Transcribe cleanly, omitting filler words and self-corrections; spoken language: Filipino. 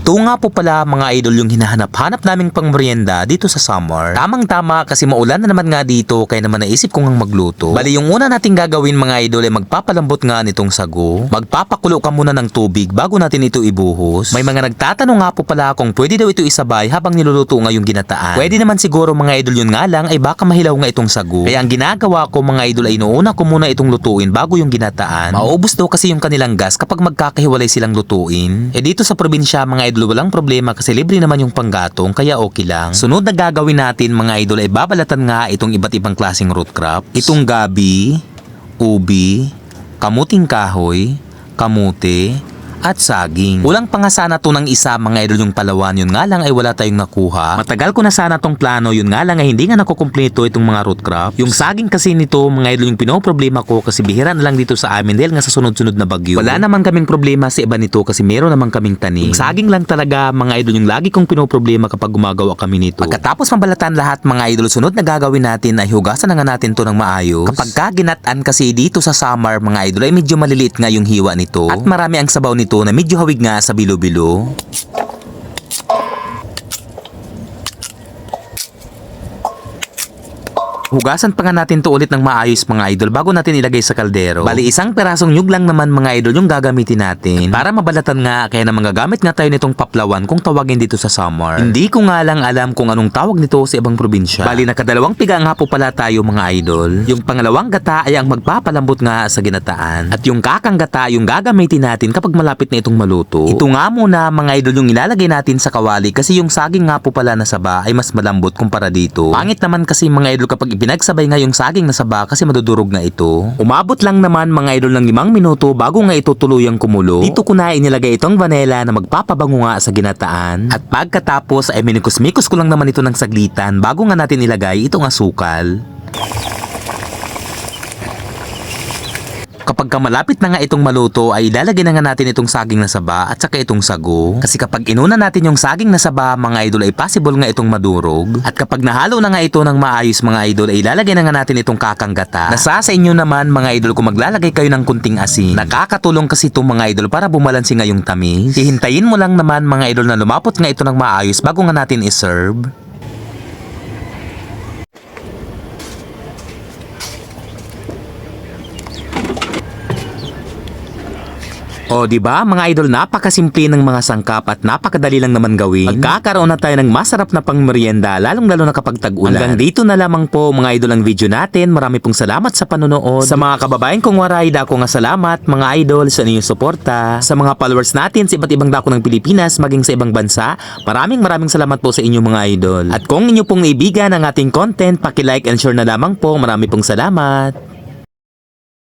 Ito nga po pala mga idol yung hinahanap-hanap naming pangmerienda dito sa summer. Tamang-tama kasi maulan na naman nga dito kaya naman naisip ko ngang magluto. Bali yung una nating gagawin mga idol ay magpapalambot nga nitong sago. Magpapakulo ka muna ng tubig bago natin ito ibuhos. May mga nagtatanong nga po pala kung pwede daw ito isabay habang niluluto nga yung ginataan. Pwede naman siguro mga idol, yun nga lang ay baka mahilaw nga itong sago. Kaya ang ginagawa ko mga idol ay inuuna ko muna itong lutuin bago yung ginataan. Maubos daw kasi yung kanilang gas kapag magkakahiwalay silang lutuin. Dito sa probinsya mga idol walang problema kasi libre naman yung panggatong kaya okay lang. Sunod na gagawin natin mga idol ay babalatan nga itong iba't ibang klaseng root crop. Itong gabi, ubi, kamuting kahoy, kamute, at saging. Ulang pa nga sana to ng isa mga idol yung palawan, yun nga lang ay wala tayong nakuha. Matagal ko na sana tong plano, yun nga lang ay hindi nga nakukumpleto itong mga root crop. Yung saging kasi nito mga idol yung pinoproblema ko kasi bihira na lang dito sa amin dahil nga sa sunod-sunod na bagyo. Wala naman kaming problema sa iba nito kasi meron naman kaming tanim. Yung saging lang talaga mga idol yung lagi kong pinoproblema kapag gumagawa kami nito. Pagkatapos mabalatan lahat mga idol, sunod na gagawin natin ay hugasan na nga natin to ng maayos. Kapag kaginataan kasi dito sa summer mga idol ay medyo maliliit nga yung hiwa nito at marami ang sabaw nito na medyo hawig nga sa bilo-bilo. Hugasan pa nga natin to ulit ng maayos mga idol bago natin ilagay sa kaldero. Bali isang perasong nyug lang naman mga idol yung gagamitin natin para mabalatan nga, kaya naman gagamit nga tayo nitong paplawan kung tawagin dito sa summer. Hindi ko nga lang alam kung anong tawag nito sa ibang probinsya. Bali nakadalawang piga nga po pala tayo mga idol. Yung pangalawang gata ay ang magpapalambot nga sa ginataan. At yung kakang gata yung gagamitin natin kapag malapit na itong maluto. Ito nga muna mga idol yung ilalagay natin sa kawali kasi yung saging nga po pala na saba ay mas malambot kumpara dito. Pangit naman kasi mga idol kapag pinagsabay nga yung saging na saba kasi madudurog na ito. Umabot lang naman mga idol ng 5 minuto bago nga ito tuluyang kumulo. Dito ko na inilagay itong vanilla na magpapabango nga sa ginataan. At pagkatapos ay minikos-mikos ko lang naman ito ng saglitan bago nga natin ilagay itong asukal. Kapag malapit na nga itong maluto ay ilalagay na nga natin itong saging na saba at saka itong sago. Kasi kapag inuna natin yung saging na saba mga idol ay possible nga itong madurog. At kapag nahalo na nga ito ng maayos mga idol ay ilalagay na nga natin itong kakang gata. Nasa sa inyo naman mga idol kung maglalagay kayo ng kunting asin. Nakakatulong kasi itong mga idol para bumalansi nga yung tamis. Hihintayin mo lang naman mga idol na lumapot nga ito ng maayos bago nga natin iserve. O diba mga idol, napakasimple ng mga sangkap at napakadali lang naman gawin. Magkakaroon na tayo ng masarap na pangmerienda lalong lalo na kapag tag-ulan. Hanggang dito na lamang po mga idol ang video natin. Marami pong salamat sa panonood. Sa mga kababayan kong waray, dako nga salamat mga idol sa inyong suporta. Sa mga followers natin sa iba't ibang dako ng Pilipinas maging sa ibang bansa, maraming salamat po sa inyong mga idol. At kung inyo pong naibigan ang ating content, paki-like and share na lamang po. Marami pong salamat.